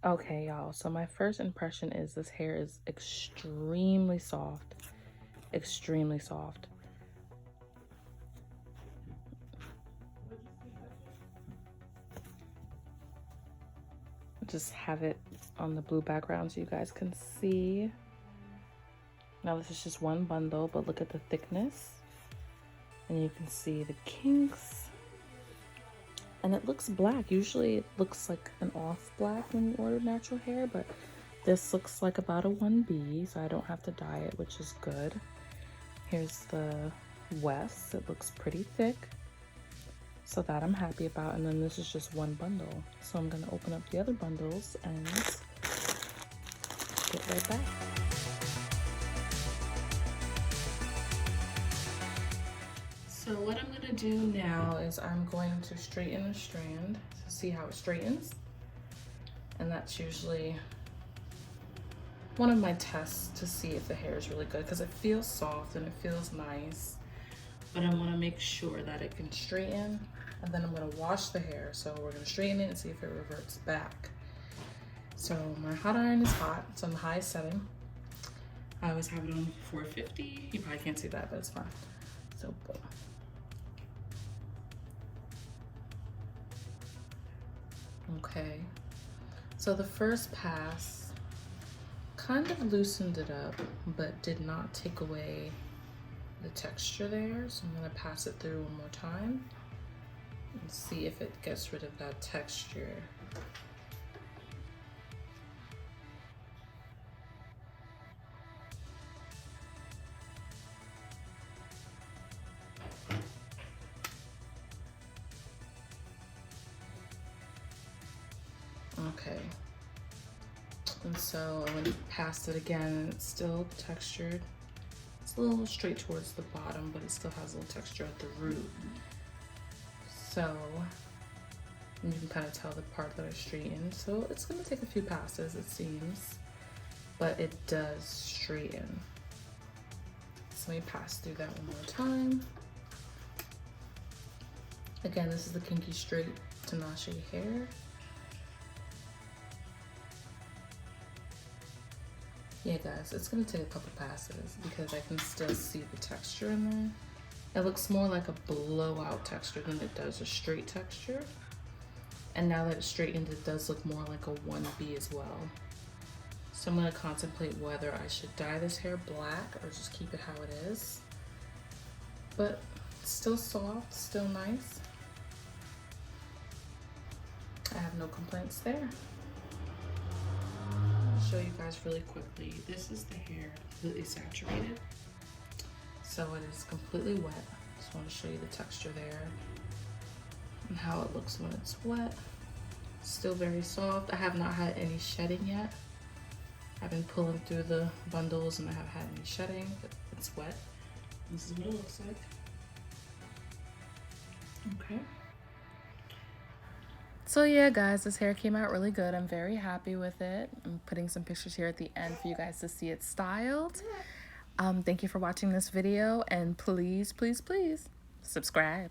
Okay, y'all, so my first impression is this hair is extremely soft. Extremely soft. Just have it on the blue background so you guys can see. Now this is just one bundle, but look at the thickness. And you can see the kinks. And it looks black. Usually it looks like an off black when you order natural hair, but this looks like about a 1B, so I don't have to dye it, which is good. Here's the West. It looks pretty thick, so that I'm happy about. And then this is just one bundle. So I'm gonna open up the other bundles and get right back. So what I'm gonna do now is I'm going to straighten a strand to see how it straightens. And that's usually one of my tests to see if the hair is really good, because it feels soft and it feels nice, but I wanna make sure that it can straighten. And then I'm gonna wash the hair. So we're gonna straighten it and see if it reverts back. So my hot iron is hot, it's on the highest setting. I always have it on 450. You probably can't see that, but it's fine. So boom. Okay, so the first pass kind of loosened it up, but did not take away the texture there. So I'm gonna pass it through one more time and see if it gets rid of that texture. Okay, and so I went past it again and it's still textured. It's a little straight towards the bottom, but it still has a little texture at the root. So you can kind of tell the part that I straightened. So it's gonna take a few passes, it seems, but it does straighten. So let me pass through that one more time. Again, this is the Kinky Straight Tinashe hair. Yeah guys, it's gonna take a couple passes because I can still see the texture in there. It looks more like a blowout texture than it does a straight texture. And now that it's straightened, it does look more like a 1B as well. So I'm gonna contemplate whether I should dye this hair black or just keep it how it is. But it's still soft, still nice. I have no complaints there. I'll show you guys really quickly. This is the hair completely saturated. So it is completely wet. Just want to show you the texture there and how it looks when it's wet. Still very soft. I have not had any shedding yet. I've been pulling through the bundles and I haven't had any shedding, but it's wet. This is what it looks like. Okay. So yeah guys, this hair came out really good. I'm very happy with it. I'm putting some pictures here at the end for you guys to see it styled. Thank you for watching this video, and please, please, please subscribe.